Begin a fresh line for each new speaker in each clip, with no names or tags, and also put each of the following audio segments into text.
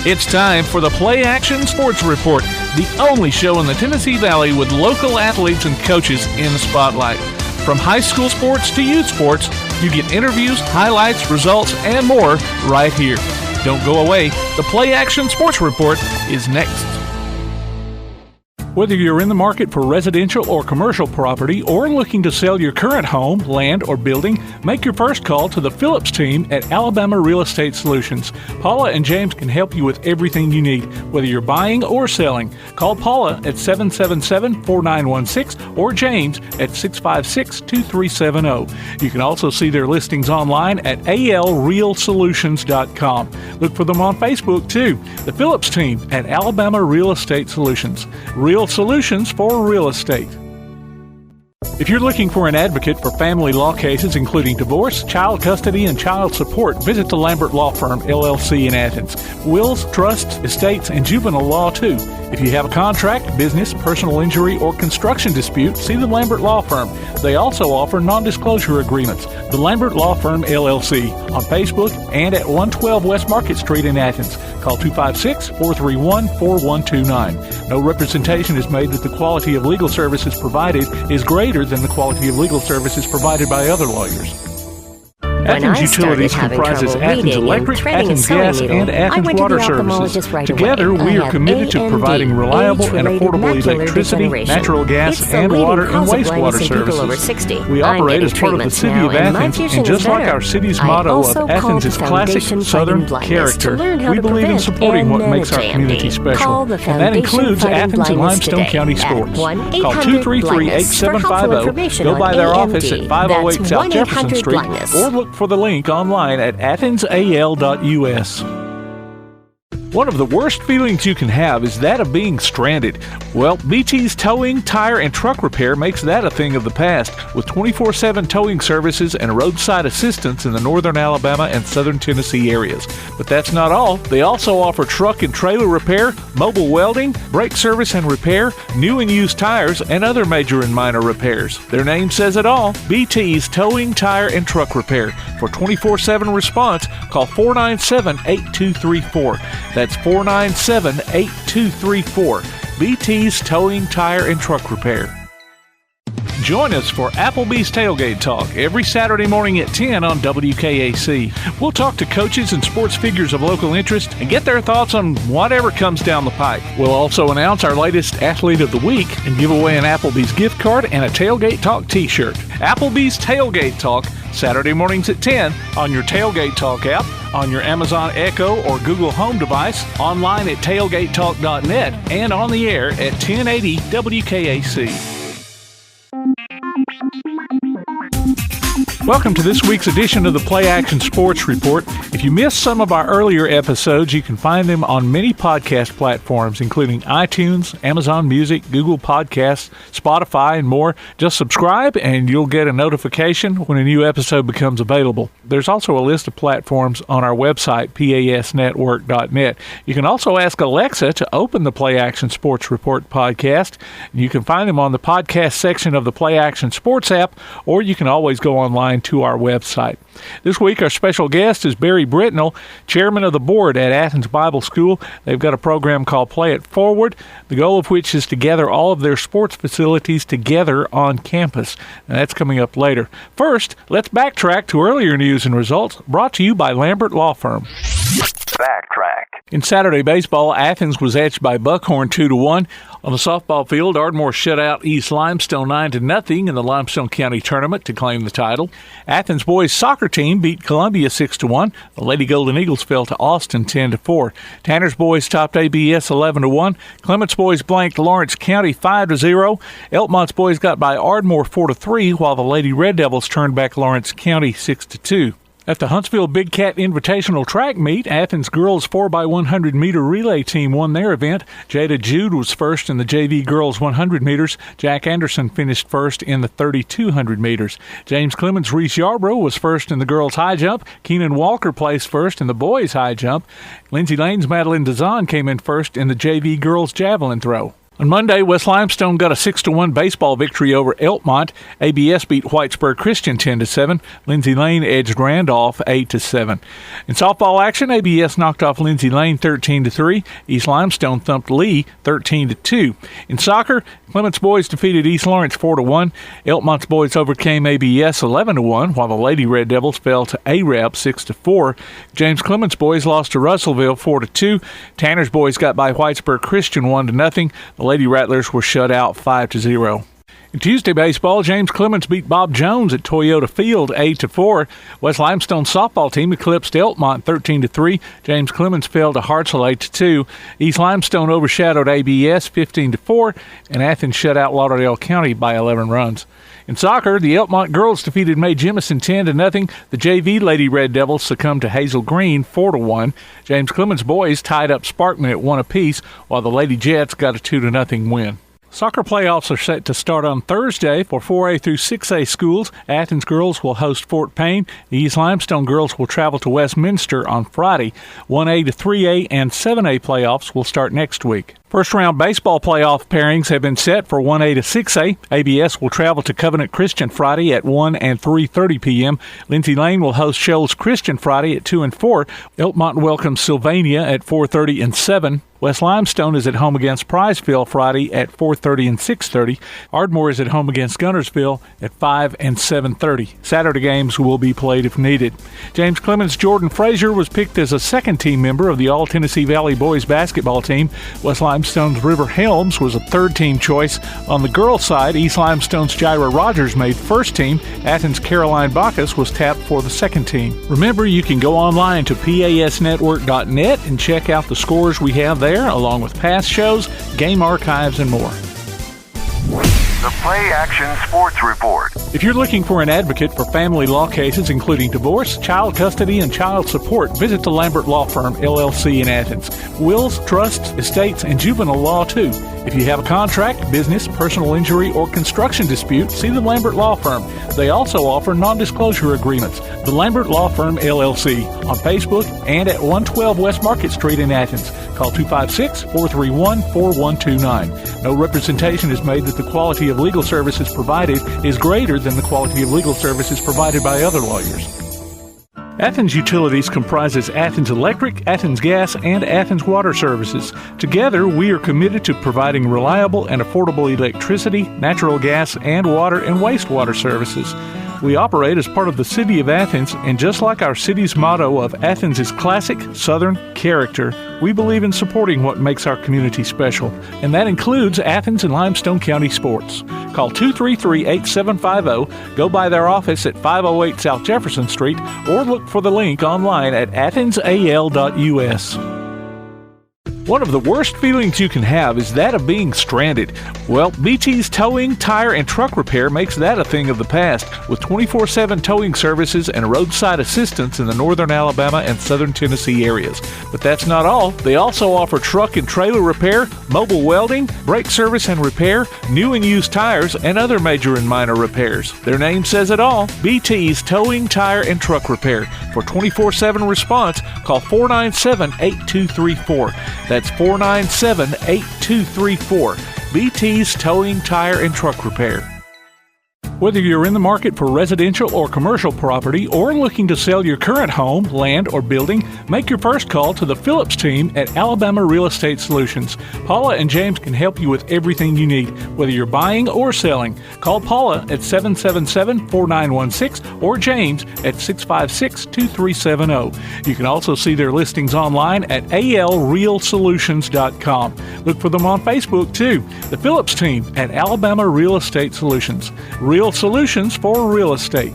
It's time for the PlayAction Sports Report, the only show in the Tennessee Valley with local athletes and coaches in the spotlight. From high school sports to youth sports, you get interviews, highlights, results, and more right here. Don't go away. The PlayAction Sports Report is next. Whether you're in the market for residential or commercial property or looking to sell your current home, land, or building, make your first call to the Phillips team at Alabama Real Estate Solutions. Paula and James can help you with everything you need, whether you're buying or selling. Call Paula at 777-4916 or James at 656-2370. You can also see their listings online at alrealsolutions.com. Look for them on Facebook, too. The Phillips team at Alabama Real Estate Solutions. Real solutions for real estate. If you're looking for an advocate for family law cases, including divorce, child custody, and child support, visit the Lambert Law Firm, LLC in Athens. Wills, trusts, estates, and juvenile law, too. If you have a contract, business, personal injury, or construction dispute, see the Lambert Law Firm. They also offer non-disclosure agreements. The Lambert Law Firm, LLC, on Facebook and at 112 West Market Street in Athens. Call 256-431-4129. No representation is made that the quality of legal services provided is greater than the quality of legal services provided by other lawyers. Athens Utilities comprises Athens Electric, Athens Gas, and Athens Water Services. Together, we are committed to providing reliable and affordable electricity, natural gas, and water and wastewater services. We operate as part of the City of Athens, and just like our city's motto of Athens is classic Southern character, we believe in supporting what makes our community special, and that includes Athens and Limestone County sports. Call 233-8750, go by their office at 508 South Jefferson Street, or look for the link online at athensal.us. One of the worst feelings you can have is that of being stranded. Well, BT's Towing, Tire, and Truck Repair makes that a thing of the past, with 24/7 towing services and roadside assistance in the northern Alabama and southern Tennessee areas. But that's not all. They also offer truck and trailer repair, mobile welding, brake service and repair, new and used tires, and other major and minor repairs. Their name says it all, BT's Towing, Tire, and Truck Repair. For 24/7 response, call 497-8234. That's 497-8234. BT's Towing, Tire, and Truck Repair. Join us for Applebee's Tailgate Talk every Saturday morning at 10 on WKAC. We'll talk to coaches and sports figures of local interest and get their thoughts on whatever comes down the pike. We'll also announce our latest Athlete of the Week and give away an Applebee's gift card and a Tailgate Talk t-shirt. Applebee's Tailgate Talk, Saturday mornings at 10 on your Tailgate Talk app, on your Amazon Echo or Google Home device, online at tailgatetalk.net, and on the air at 1080 WKAC. Welcome to this week's edition of the PlayAction Sports Report. If you missed some of our earlier episodes, you can find them on many podcast platforms, including iTunes, Amazon Music, Google Podcasts, Spotify, and more. Just subscribe and you'll get a notification when a new episode becomes available. There's also a list of platforms on our website, pasnetwork.net. You can also ask Alexa to open the PlayAction Sports Report podcast. You can find them on the podcast section of the PlayAction Sports app, or you can always go online to our website. This week, our special guest is Barry Britnell, chairman of the board at Athens Bible School. They've got a program called Play It Forward, the goal of which is to gather all of their sports facilities together on campus. And that's coming up later. First, let's backtrack to earlier news and results, brought to you by Lambert Law Firm.
Backtrack.
In Saturday baseball, Athens was edged by Buckhorn 2-1. On the softball field, Ardmore shut out East Limestone 9-0 in the Limestone County tournament to claim the title. Athens boys soccer team beat Columbia 6-1. The Lady Golden Eagles fell to Austin 10-4. Tanner's boys topped ABS 11-1. Clements boys blanked Lawrence County 5-0. Elkmont's boys got by Ardmore 4-3, while the Lady Red Devils turned back Lawrence County 6-2. At the Huntsville Big Cat Invitational Track Meet, Athens girls 4x100 meter relay team won their event. Jada Jude was first in the JV girls 100 meters. Jack Anderson finished first in the 3200 meters. James Clemens Reese Yarbrough was first in the girls high jump. Keenan Walker placed first in the boys high jump. Lindsay Lane's Madeline Dazan came in first in the JV girls javelin throw. On Monday, West Limestone got a 6-1 baseball victory over Elkmont. ABS beat Whitesburg Christian 10-7. Lindsay Lane edged Randolph 8-7. In softball action, ABS knocked off Lindsay Lane 13-3. East Limestone thumped Lee 13-2. In soccer, Clements boys defeated East Lawrence 4-1. Elkmont's boys overcame ABS 11-1, while the Lady Red Devils fell to Arab 6-4. James Clements boys lost to Russellville 4-2. Tanner's boys got by Whitesburg Christian 1-0. The Lady Rattlers were shut out 5-0. In Tuesday baseball, James Clements beat Bob Jones at Toyota Field 8-4. West Limestone softball team eclipsed Elkmont 13-3. James Clements fell to Hartselle 8-2. East Limestone overshadowed ABS 15-4, and Athens shut out Lauderdale County by 11 runs. In soccer, the Elkmont girls defeated May Jemison 10-0. The JV Lady Red Devils succumbed to Hazel Green 4-1. James Clements boys tied up Sparkman at 1 apiece, while the Lady Jets got a 2-0 win. Soccer playoffs are set to start on Thursday for 4A through 6A schools. Athens girls will host Fort Payne. The East Limestone girls will travel to Westminster on Friday. 1A to 3A and 7A playoffs will start next week. First-round baseball playoff pairings have been set for 1A to 6A. ABS will travel to Covenant Christian Friday at 1 and 3:30 p.m. Lindsay Lane will host Shoals Christian Friday at 2 and 4. Elkmont welcomes Sylvania at 4:30 and 7. West Limestone is at home against Prizeville Friday at 4:30 and 6:30. Ardmore is at home against Guntersville at 5 and 7:30. Saturday games will be played if needed. James Clements Jordan Frazier was picked as a second-team member of the All-Tennessee Valley boys basketball team. West Limestone's River Helms was a third-team choice. On the girls' side, East Limestone's Jaira Rogers made first team. Athens' Caroline Bacchus was tapped for the second team. Remember, you can go online to pasnetwork.net and check out the scores we have there, along with past shows, game archives, and more.
The PlayAction Sports Report.
If you're looking for an advocate for family law cases, including divorce, child custody, and child support, visit the Lambert Law Firm, LLC in Athens. Wills, trusts, estates, and juvenile law, too. If you have a contract, business, personal injury, or construction dispute, see the Lambert Law Firm. They also offer non-disclosure agreements. The Lambert Law Firm, LLC, on Facebook and at 112 West Market Street in Athens. Call 256-431-4129. No representation is made that the quality of legal services provided is greater than the quality of legal services provided by other lawyers. Athens Utilities comprises Athens Electric, Athens Gas, and Athens Water Services. Together, we are committed to providing reliable and affordable electricity, natural gas, and water and wastewater services. We operate as part of the City of Athens, and just like our city's motto of Athens is classic Southern character, we believe in supporting what makes our community special, and that includes Athens and Limestone County sports. Call 233-8750, go by their office at 508 South Jefferson Street, or look for the link online at athensal.us. One of the worst feelings you can have is that of being stranded. Well, BT's Towing, Tire, and Truck Repair makes that a thing of the past, with 24/7 towing services and roadside assistance in the northern Alabama and southern Tennessee areas. But that's not all. They also offer truck and trailer repair, mobile welding, brake service and repair, new and used tires, and other major and minor repairs. Their name says it all, BT's Towing, Tire, and Truck Repair. For 24/7 response, call 497-8234. That's 497-8234. BT's Towing, Tire, and Truck Repair. Whether you're in the market for residential or commercial property or looking to sell your current home, land, or building, make your first call to the Phillips team at Alabama Real Estate Solutions. Paula and James can help you with everything you need, whether you're buying or selling. Call Paula at 777-4916 or James at 656-2370. You can also see their listings online at alrealsolutions.com. Look for them on Facebook, too. The Phillips team at Alabama Real Estate Solutions. Real solutions for real estate.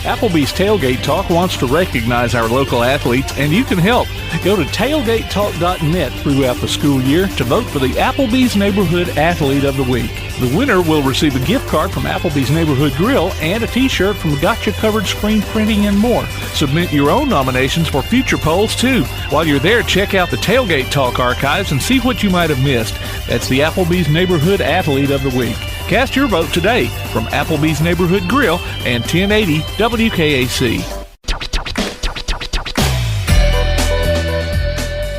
Applebee's Tailgate Talk wants to recognize our local athletes, and you can help. Go to tailgatetalk.net throughout the school year to vote for the Applebee's Neighborhood Athlete of the Week. The winner will receive a gift card from Applebee's Neighborhood Grill and a t-shirt from Gotcha Covered Screen Printing and more. Submit your own nominations for future polls, too. While you're there, check out the Tailgate Talk archives and see what you might have missed. That's the Applebee's Neighborhood Athlete of the Week. Cast your vote today from Applebee's Neighborhood Grill and 1080 WKAC.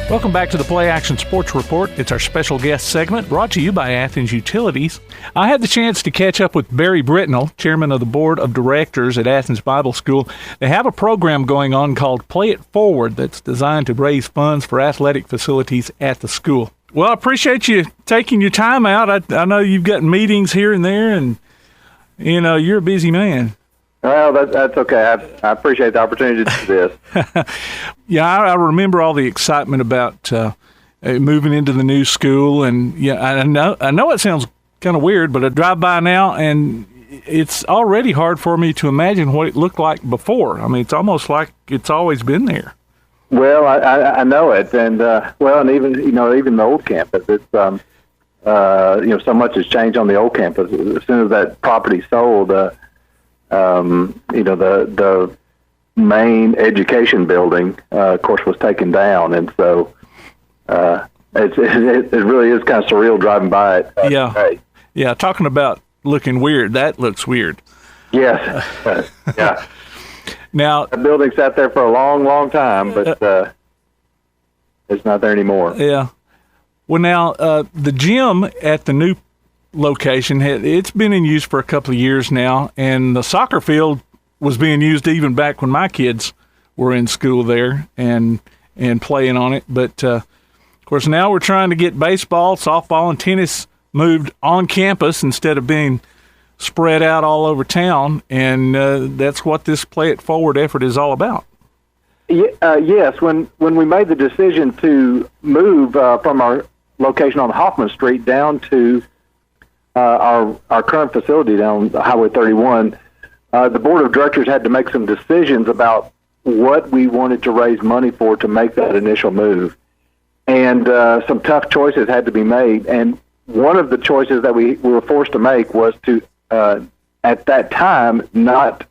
Welcome back to the Play Action Sports Report. It's our special guest segment brought to you by Athens Utilities. I had the chance to catch up with Barry Britnell, chairman of the board of directors at Athens Bible School. They have a program going on called Play It Forward that's designed to raise funds for athletic facilities at the school. Well, I appreciate you taking your time out. I know you've got meetings here and there, and you're a busy man.
Well, that's okay. I appreciate the opportunity to do this.
Yeah, I remember all the excitement about moving into the new school, and I know it sounds kind of weird, but I drive by now, and it's already hard for me to imagine what it looked like before. I mean, it's almost like it's always been there.
Well, I know it, and and even the old campus, it's so much has changed on the old campus. As soon as that property sold, the main education building, of course, was taken down, and so it really is kind of surreal driving by it. Today.
Yeah. Talking about looking weird, that looks weird.
Yes, yeah.
Now,
the building sat there for a long, long time, but it's not there anymore.
Yeah. Well, now the gym at the new location, it's been in use for a couple of years now, and the soccer field was being used even back when my kids were in school there and playing on it. But of course, now we're trying to get baseball, softball, and tennis moved on campus instead of being spread out all over town, and that's what this Play It Forward effort is all about.
Yes, when we made the decision to move from our location on Hoffman Street down to our current facility down Highway 31, the board of directors had to make some decisions about what we wanted to raise money for to make that initial move. And some tough choices had to be made. And one of the choices that we were forced to make was to, at that time, not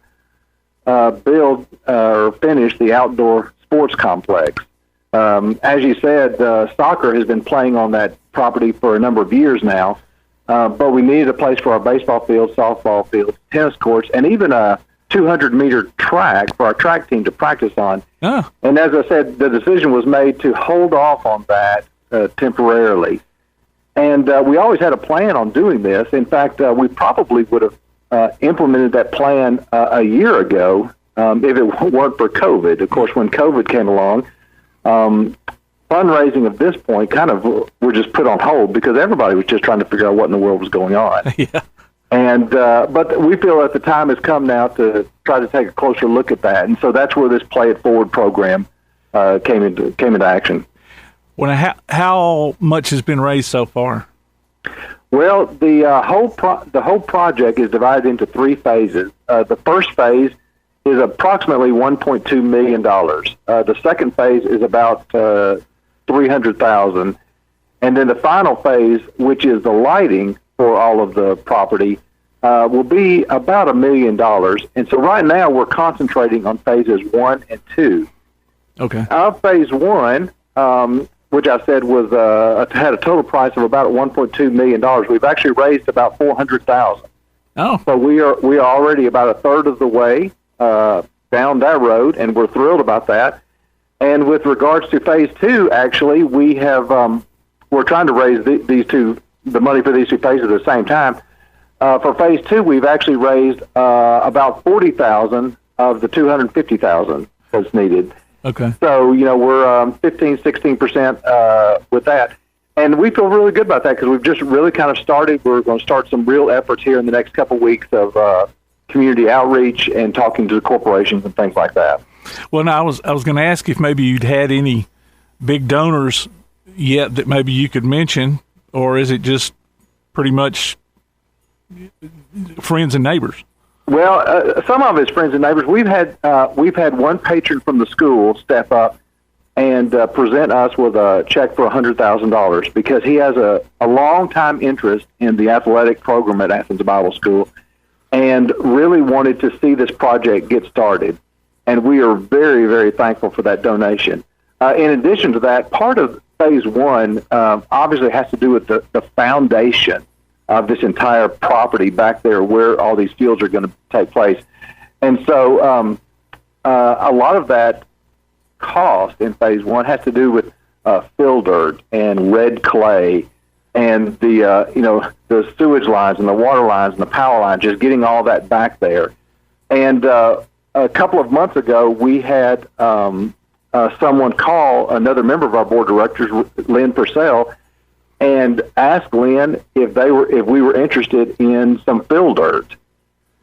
build or finish the outdoor sports complex. As you said, soccer has been playing on that property for a number of years now. But we needed a place for our baseball field, softball field, tennis courts, and even a 200-meter track for our track team to practice on.
Oh.
And as I said, the decision was made to hold off on that temporarily. And we always had a plan on doing this. In fact, we probably would have implemented that plan a year ago if it weren't for COVID. Of course, when COVID came along, fundraising at this point kind of were just put on hold because everybody was just trying to figure out what in the world was going on.
Yeah.
And but we feel that the time has come now to try to take a closer look at that, and so that's where this Play It Forward program came into action.
Well, how much has been raised so far?
Well, the whole project is divided into three phases. The first phase is approximately $1.2 million. The second phase is about $300,000, and then the final phase, which is the lighting for all of the property, will be about $1 million. And so right now we're concentrating on phases 1 and 2.
Okay.
Of phase 1, which I said was had a total price of about $1.2 million, we've actually raised about $400,000.
Oh.
So we are already about a third of the way down that road, and we're thrilled about that. And with regards to phase 2, actually, we have we're trying to raise the money for these two phases at the same time. For phase 2, we've actually raised about $40,000 of the $250,000 that's needed.
Okay.
So we're 16% with that, and we feel really good about that because we've just really kind of started. We're going to start some real efforts here in the next couple of weeks of community outreach and talking to the corporations and things like that.
Well, now I was going to ask if maybe you'd had any big donors yet that maybe you could mention, or is it just pretty much friends and neighbors?
Well, some of his friends and neighbors. We've had one patron from the school step up and present us with a check for $100,000 because he has a long-time interest in the athletic program at Athens Bible School and really wanted to see this project get started. And we are very, very thankful for that donation. In addition to that, part of phase 1 obviously has to do with the foundation of this entire property back there where all these fields are going to take place. And so a lot of that cost in phase 1 has to do with fill dirt and red clay, and the sewage lines and the water lines and the power lines, just getting all that back there. And a couple of months ago, we had someone call another member of our board of directors, Lynn Purcell, and ask Lynn if we were interested in some fill dirt,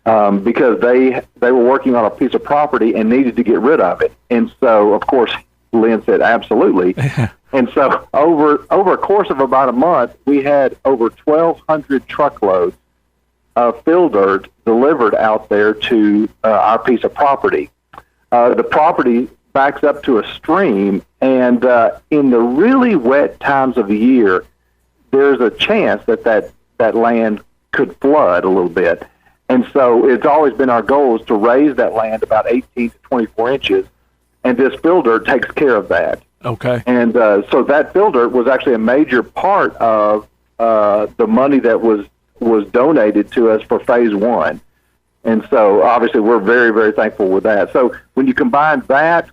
because they were working on a piece of property and needed to get rid of it. And so, of course, Lynn said absolutely. And so over a course of about a month, we had over 1,200 truckloads of fill dirt delivered out there to our piece of property. The property backs up to a stream, and in the really wet times of the year, there's a chance that land could flood a little bit. And so it's always been our goal is to raise that land about 18 to 24 inches, and this fill dirt takes care of that.
Okay.
And so that fill dirt was actually a major part of the money that was donated to us for phase one. And so obviously we're very, very thankful with that. So when you combine that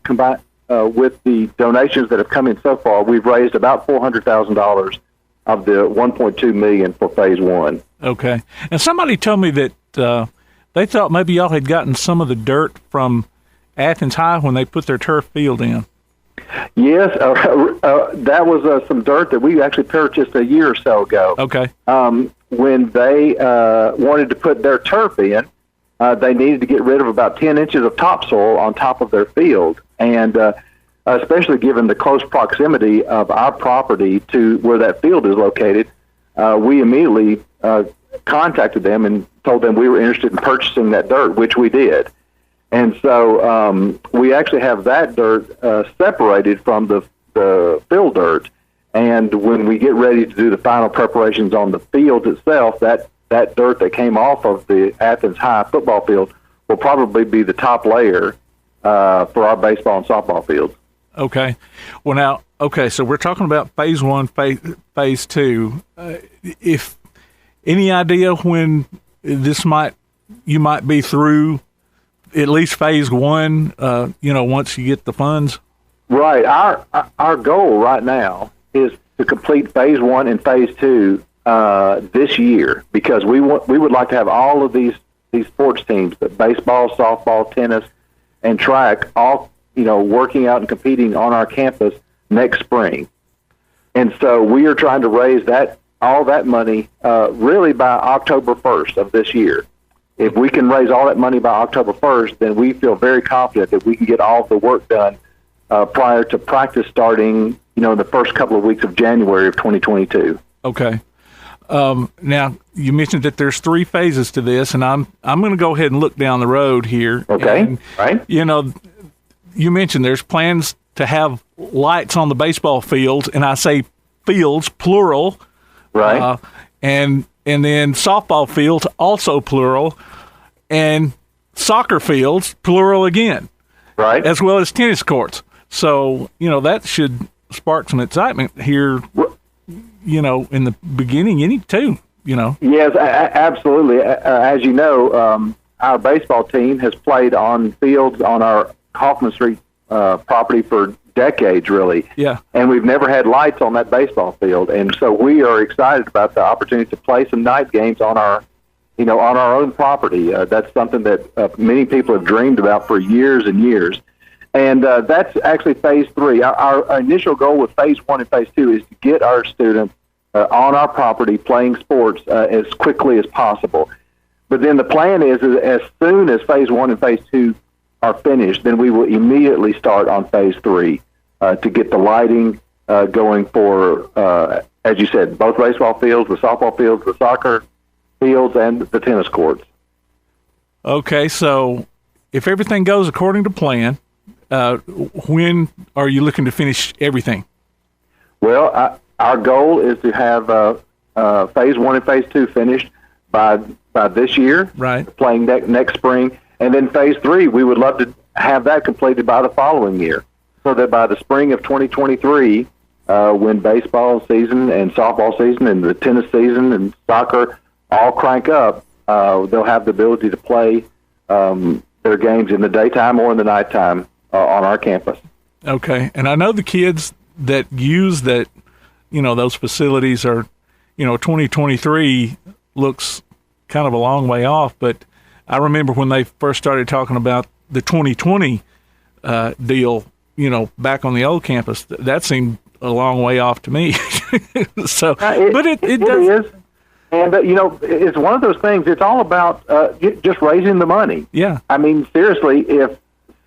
with the donations that have come in so far, we've raised about $400,000 of the $1.2 million for phase one.
Okay. And somebody told me that they thought maybe y'all had gotten some of the dirt from Athens High when they put their turf field in.
Yes, that was some dirt that we actually purchased a year or so ago.
Okay.
When they wanted to put their turf in, they needed to get rid of about 10 inches of topsoil on top of their field. And especially given the close proximity of our property to where that field is located, we immediately contacted them and told them we were interested in purchasing that dirt, which we did. And so we actually have that dirt separated from the fill dirt. And when we get ready to do the final preparations on the field itself, that dirt that came off of the Athens High football field will probably be the top layer for our baseball and softball fields.
Okay. Well, now, so we're talking about phase one, phase two. If any idea when you might be through at least phase one, once you get the funds? Right.
Our goal right now is to complete phase one and phase two this year, because we would like to have all of these sports teams, baseball, softball, tennis, and track, all working out and competing on our campus next spring. And so we are trying to raise all that money really by October 1st of this year. If we can raise all that money by October 1st, then we feel very confident that we can get all the work done prior to practice starting, in the first couple of weeks of January of 2022.
Okay. Now, you mentioned that there's 3 phases to this, and I'm going to go ahead and look down the road here.
Okay,
and,
right.
You mentioned there's plans to have lights on the baseball fields, and I say fields, plural.
Right.
And then softball fields, also plural, and soccer fields, plural again.
Right.
As well as tennis courts. So, that should spark some excitement here, in the beginning, too.
Yes, absolutely. As you know, our baseball team has played on fields on our Hoffman Street property for decades, really.
Yeah.
And we've never had lights on that baseball field, and so we are excited about the opportunity to play some night games on our own property. That's something that many people have dreamed about for years and years. And that's actually phase 3. Our initial goal with phase 1 and phase 2 is to get our students on our property playing sports as quickly as possible. But then the plan is as soon as phase 1 and phase 2 are finished, then we will immediately start on phase 3 to get the lighting going for, as you said, both baseball fields, the softball fields, the soccer fields, and the tennis courts.
Okay, so if everything goes according to plan, when are you looking to finish everything?
Well, our goal is to have phase 1 and phase 2 finished by this year,
right?
Playing next spring. And then phase 3, we would love to have that completed by the following year, so that by the spring of 2023, when baseball season and softball season and the tennis season and soccer all crank up, they'll have the ability to play their games in the daytime or in the nighttime on our campus.
Okay. And I know the kids, that use that, those facilities are, 2023 looks kind of a long way off. But I remember when they first started talking about the 2020 deal, back on the old campus, that seemed a long way off to me. So, but it does.
Is. And, it's one of those things, it's all about just raising the money.
Yeah.
I mean, seriously, if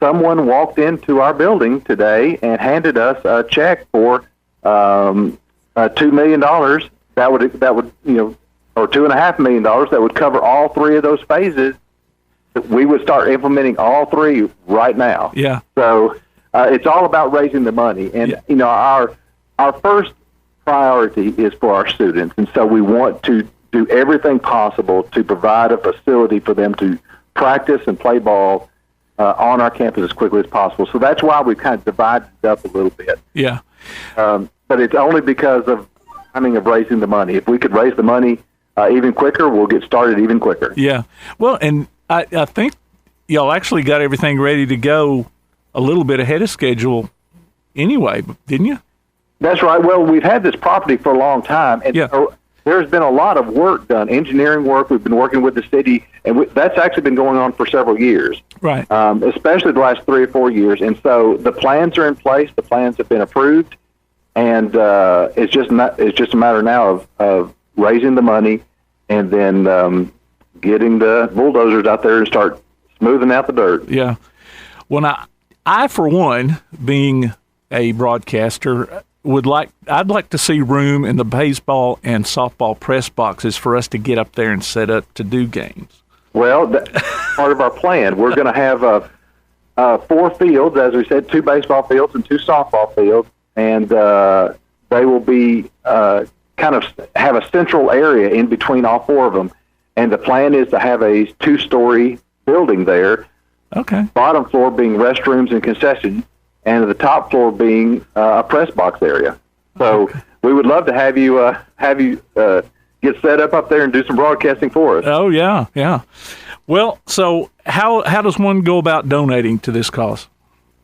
someone walked into our building today and handed us a check for $2 million, that would or $2.5 million, that would cover all three of those phases, we would start implementing all three right now.
Yeah.
So it's all about raising the money. And, our first priority is for our students. And so we want to do everything possible to provide a facility for them to practice and play ball on our campus as quickly as possible. So that's why we've kind of divided it up a little bit.
Yeah.
But it's only because of timing of raising the money. If we could raise the money even quicker, we'll get started even quicker.
Yeah. Well, and I think y'all actually got everything ready to go a little bit ahead of schedule anyway, didn't you?
That's right. Well, we've had this property for a long time, and there's been a lot of work done, engineering work. We've been working with the city, and that's actually been going on for several years.
Right.
Especially the last 3 or 4 years. And so the plans are in place. The plans have been approved, and it's just a matter now of raising the money and then getting the bulldozers out there and start smoothing out the dirt.
Yeah. Well, I for one, being a broadcaster, I'd like to see room in the baseball and softball press boxes for us to get up there and set up to do games.
Well, that's part of our plan. We're going to have 4 fields, as we said, 2 baseball fields and 2 softball fields, and they will be kind of have a central area in between all 4 of them. And the plan is to have a 2-story building there.
Okay. Bottom
floor being restrooms and concessions, and the top floor being a press box area. So we would love to have you get set up there and do some broadcasting for us.
Oh, yeah, yeah. Well, so how does one go about donating to this cause?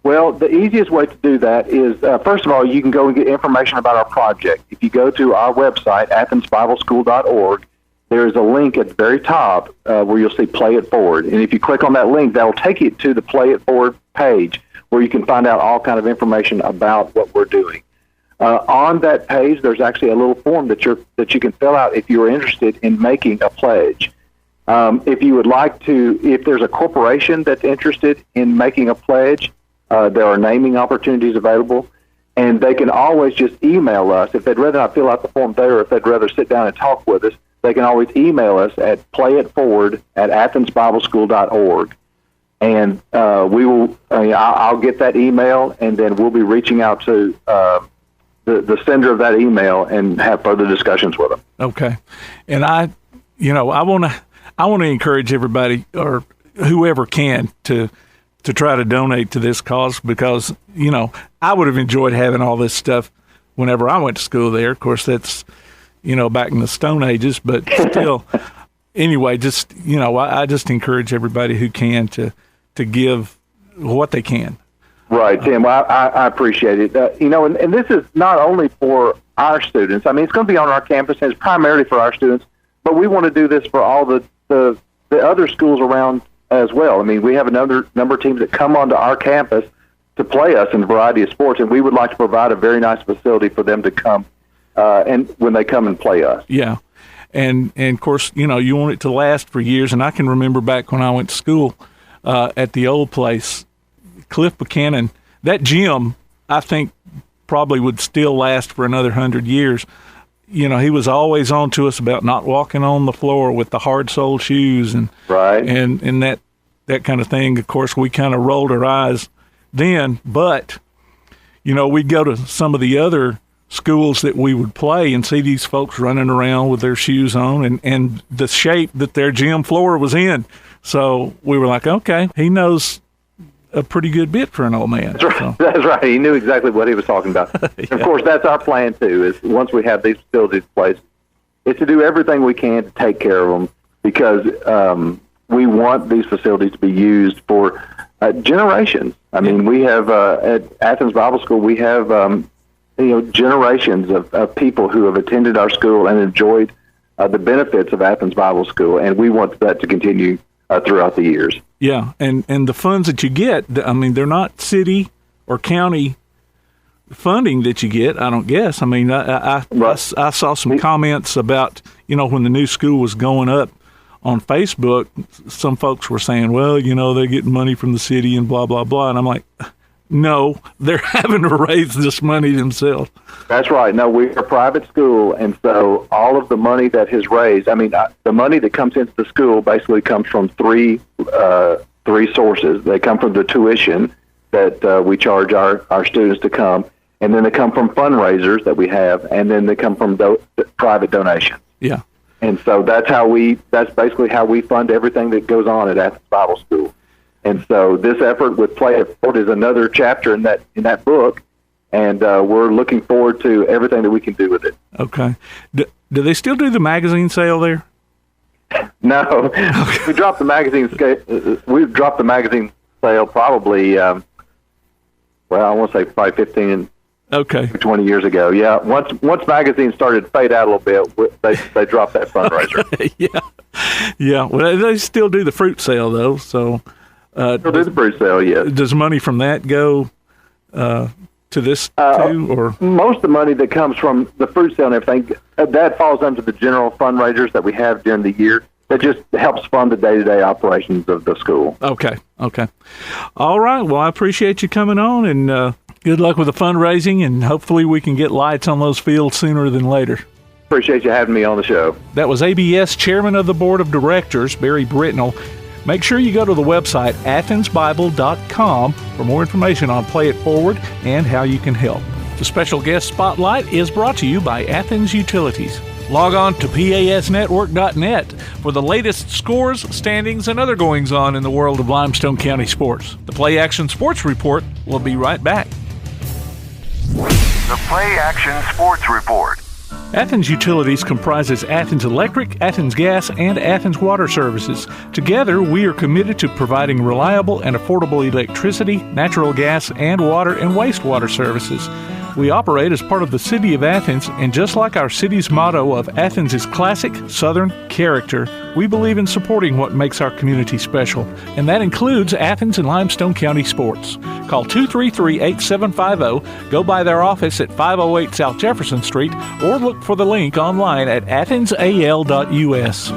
Well, the easiest way to do that is, first of all, you can go and get information about our project. If you go to our website, athensbibleschool.org, there is a link at the very top where you'll see Play It Forward. And if you click on that link, that will take you to the Play It Forward page, where you can find out all kind of information about what we're doing. On that page, there's actually a little form that you can fill out if you're interested in making a pledge. If you would like to, if there's a corporation that's interested in making a pledge, there are naming opportunities available, and they can always just email us. If they'd rather not fill out the form there, or if they'd rather sit down and talk with us, they can always email us at playitforward@athensbibleschool.org. And we will. I'll get that email, and then we'll be reaching out to the sender of that email and have further discussions with them.
Okay, and I want to encourage everybody or whoever can to try to donate to this cause, because I would have enjoyed having all this stuff whenever I went to school there. Of course, that's back in the Stone Ages, but still. Anyway, just I just encourage everybody who can to give what they can.
Right, Tim. Well, I appreciate it. And this is not only for our students. I mean, it's going to be on our campus, and it's primarily for our students. But we want to do this for all the other schools around as well. I mean, we have another number of teams that come onto our campus to play us in a variety of sports, and we would like to provide a very nice facility for them to come and when they come and play us.
Yeah. And of course, you want it to last for years. And I can remember back when I went to school at the old place, Cliff Buchanan, that gym, I think, probably would still last for another 100 years. He was always on to us about not walking on the floor with the hard-soled shoes and
right.
and that kind of thing. Of course, we kind of rolled our eyes then, but, we'd go to some of the other schools that we would play and see these folks running around with their shoes on and the shape that their gym floor was in. So we were like, okay, he knows a pretty good bit for an old man.
That's right.
So.
That's right. He knew exactly what he was talking about. Yeah. Of course, that's our plan, too, is once we have these facilities in place, is to do everything we can to take care of them, because we want these facilities to be used for generations. I mean, we have, at Athens Bible School, we have generations of people who have attended our school and enjoyed the benefits of Athens Bible School, and we want that to continue throughout the years.
Yeah, and the funds that you get, I mean, they're not city or county funding that you get, I don't guess. I mean, I saw some comments about, when the new school was going up on Facebook, some folks were saying, well, they're getting money from the city and blah, blah, blah. And I'm like, no, they're having to raise this money themselves. That's
right. No, we're a private school, and so all of the money that is raised, the money that comes into the school basically comes from three sources. They come from the tuition that we charge our students to come, and then they come from fundraisers that we have, and then they come from private donations.
Yeah.
And so that's basically how we fund everything that goes on at Athens Bible School. And so this effort with Play It Forward is another chapter in that book, and we're looking forward to everything that we can do with it.
Okay. Do they still do the magazine sale there?
No. Okay. We dropped the magazine sale probably, I want to say probably 15 20 years ago. Yeah. Once magazines started to fade out a little bit, they dropped that fundraiser.
Yeah. Well, they still do the fruit sale though. So
still do the fruit sale. Yes.
Does money from that go to this too, or
most of the money that comes from the fruit sale and everything that falls under the general fundraisers that we have during the year? That just helps fund the day-to-day operations of the school.
Okay. All right. Well, I appreciate you coming on, and good luck with the fundraising, and hopefully we can get lights on those fields sooner than later.
Appreciate you having me on the show.
That was ABS Chairman of the Board of Directors, Barry Britnell. Make sure you go to the website, athensbible.com, for more information on Play It Forward and how you can help. The special guest spotlight is brought to you by Athens Utilities. Log on to PASnetwork.net for the latest scores, standings, and other goings-on in the world of Limestone County sports. The Play Action Sports Report will be right back.
The Play Action Sports Report.
Athens Utilities comprises Athens Electric, Athens Gas, and Athens Water Services. Together, we are committed to providing reliable and affordable electricity, natural gas, and water and wastewater services. We operate as part of the City of Athens, and just like our city's motto of Athens is classic Southern character, we believe in supporting what makes our community special, and that includes Athens and Limestone County sports. Call 233-8750, go by their office at 508 South Jefferson Street, or look for the link online at athensal.us.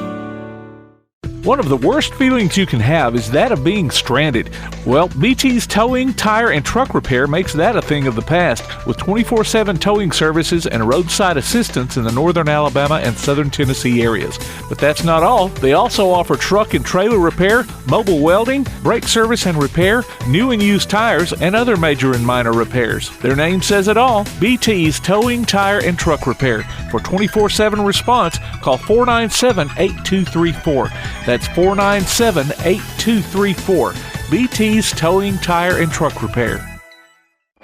One of the worst feelings you can have is that of being stranded. Well, BT's Towing, Tire, and Truck Repair makes that a thing of the past, with 24/7 towing services and roadside assistance in the northern Alabama and southern Tennessee areas. But that's not all. They also offer truck and trailer repair, mobile welding, brake service and repair, new and used tires, and other major and minor repairs. Their name says it all, BT's Towing, Tire, and Truck Repair. For 24/7 response, call 497-8234. That's 497-8234. BT's Towing, Tire, and Truck Repair.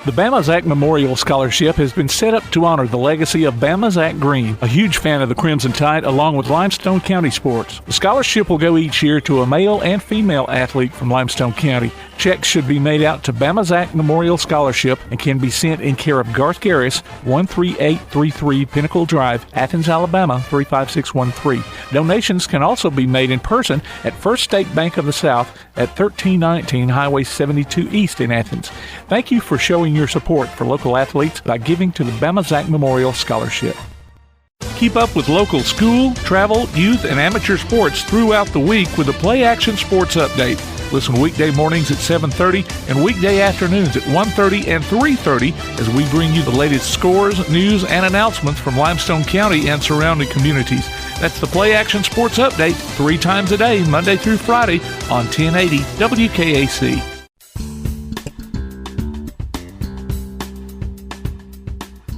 The Bama Zach Memorial Scholarship has been set up to honor the legacy of Bama Zach Green, a huge fan of the Crimson Tide, along with Limestone County sports. The scholarship will go each year to a male and female athlete from Limestone County. Checks should be made out to Bama Zach Memorial Scholarship and can be sent in care of Garth Garris, 13833 Pinnacle Drive, Athens, Alabama, 35613. Donations can also be made in person at First State Bank of the South at 1319 Highway 72 East in Athens. Thank you for showing your support for local athletes by giving to the Bama Zach Memorial Scholarship. Keep up with local school, travel, youth, and amateur sports throughout the week with the Play Action Sports Update. Listen weekday mornings at 7:30 and weekday afternoons at 1:30 and 3:30 as we bring you the latest scores, news, and announcements from Limestone County and surrounding communities. That's the Play Action Sports Update 3 times a day, Monday through Friday on 1080 WKAC.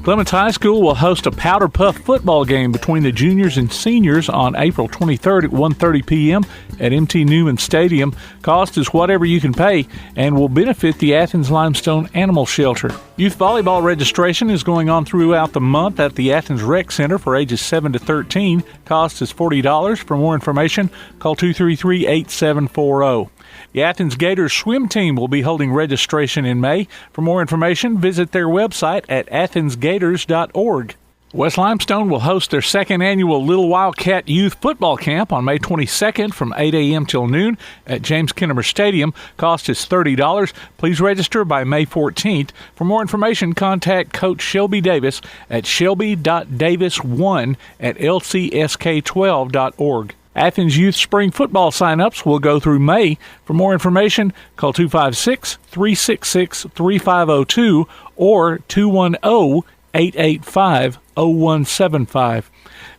Clements High School will host a Powder Puff football game between the juniors and seniors on April 23rd at 1:30 p.m. at MT Newman Stadium. Cost is whatever you can pay and will benefit the Athens Limestone Animal Shelter. Youth volleyball registration is going on throughout the month at the Athens Rec Center for ages 7 to 13. Cost is $40. For more information, call 233-8740. The Athens Gators swim team will be holding registration in May. For more information, visit their website at athensgators.org. West Limestone will host their second annual Little Wildcat Youth Football Camp on May 22nd from 8 a.m. till noon at James Kennemer Stadium. Cost is $30. Please register by May 14th. For more information, contact Coach Shelby Davis at shelby.davis1@lcsk12.org. Athens Youth Spring Football sign-ups will go through May. For more information, call 256-366-3502 or 210-885-0175.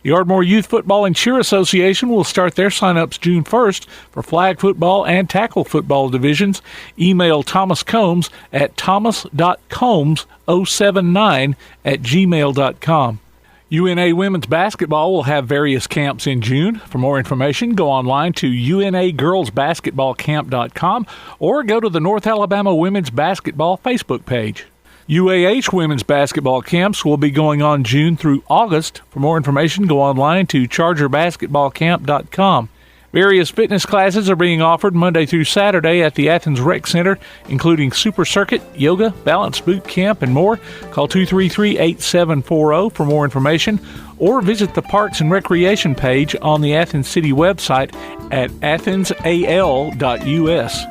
The Ardmore Youth Football and Cheer Association will start their sign-ups June 1st for flag football and tackle football divisions. Email Thomas Combs at thomas.combs079@gmail.com. UNA Women's Basketball will have various camps in June. For more information, go online to unagirlsbasketballcamp.com or go to the North Alabama Women's Basketball Facebook page. UAH women's basketball camps will be going on June through August. For more information, go online to chargerbasketballcamp.com. Various fitness classes are being offered Monday through Saturday at the Athens Rec Center, including Super Circuit, Yoga, Balance Boot Camp, and more. Call 233-8740 for more information, or visit the Parks and Recreation page on the Athens City website at athensal.us.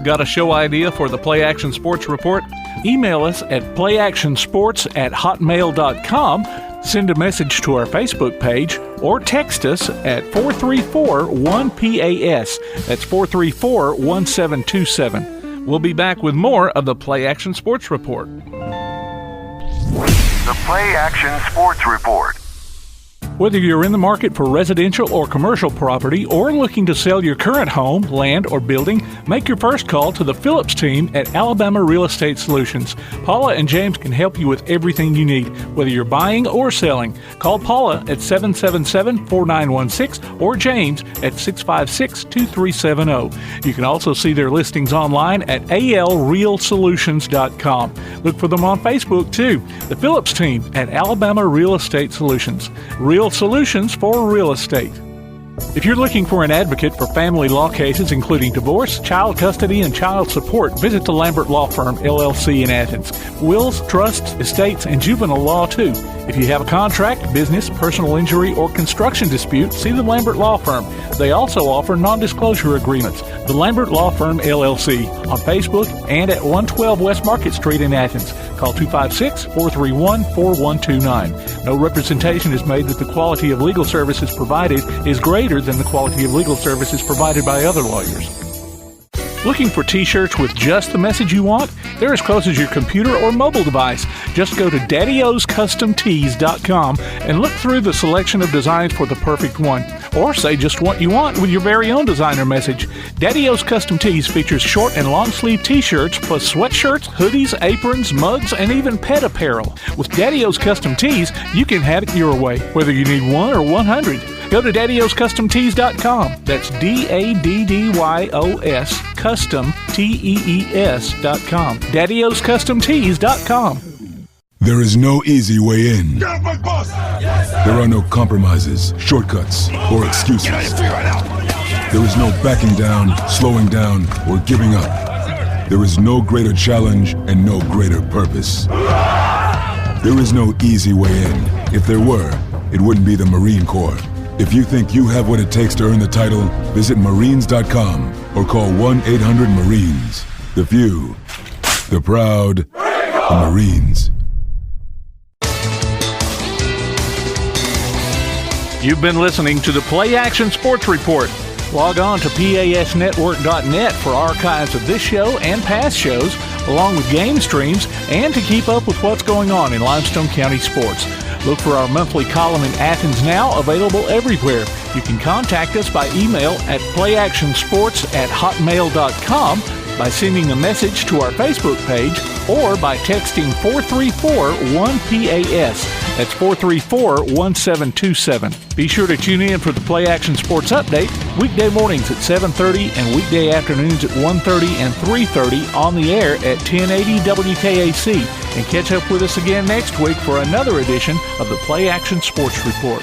Got a show idea for the Play Action Sports Report? Email us at playactionsports@hotmail.com, send a message to our Facebook page, or text us at 434-1PAS. That's 434-1727. We'll be back with more of the Play Action Sports Report.
The Play Action Sports Report.
Whether you're in the market for residential or commercial property or looking to sell your current home, land, or building, make your first call to the Phillips team at Alabama Real Estate Solutions. Paula and James can help you with everything you need, whether you're buying or selling. Call Paula at 777-4916 or James at 656-2370. You can also see their listings online at alrealsolutions.com. Look for them on Facebook, too. The Phillips team at Alabama Real Estate Solutions. Real solutions for real estate. If you're looking for an advocate for family law cases, including divorce, child custody, and child support, visit the Lambert Law Firm, LLC in Athens. Wills, trusts, estates, and juvenile law, too. If you have a contract, business, personal injury, or construction dispute, see the Lambert Law Firm. They also offer non-disclosure agreements. The Lambert Law Firm, LLC, on Facebook and at 112 West Market Street in Athens. Call 256-431-4129. No representation is made that the quality of legal services provided is greater than the quality of legal services provided by other lawyers. Looking for t-shirts with just the message you want? They're as close as your computer or mobile device. Just go to daddyoscustomtees.com and look through the selection of designs for the perfect one. Or say just what you want with your very own designer message. Daddy O's Custom Tees features short and long sleeve t-shirts plus sweatshirts, hoodies, aprons, mugs, and even pet apparel. With Daddy O's Custom Tees, you can have it your way, whether you need 1 or 100. Go to daddyoscustomtees.com. That's DADDYOS Custom TEES.com. daddyoscustomtees.com.
There is no easy way in. There are no compromises, shortcuts, or excuses. There is no backing down, slowing down, or giving up. There is no greater challenge and no greater purpose. There is no easy way in. If there were, it wouldn't be the Marine Corps. If you think you have what it takes to earn the title, visit Marines.com or call 1-800-MARINES. The few, the proud, the Marines.
You've been listening to the Play Action Sports Report. Log on to PASnetwork.net for archives of this show and past shows, along with game streams, and to keep up with what's going on in Limestone County sports. Look for our monthly column in Athens Now, available everywhere. You can contact us by email at playactionsports@hotmail.com, by sending a message to our Facebook page, or by texting 434-1PAS. That's 434-1727. Be sure to tune in for the Play Action Sports Update, weekday mornings at 7:30 and weekday afternoons at 1:30 and 3:30 on the air at 1080 WKAC. And catch up with us again next week for another edition of the Play Action Sports Report.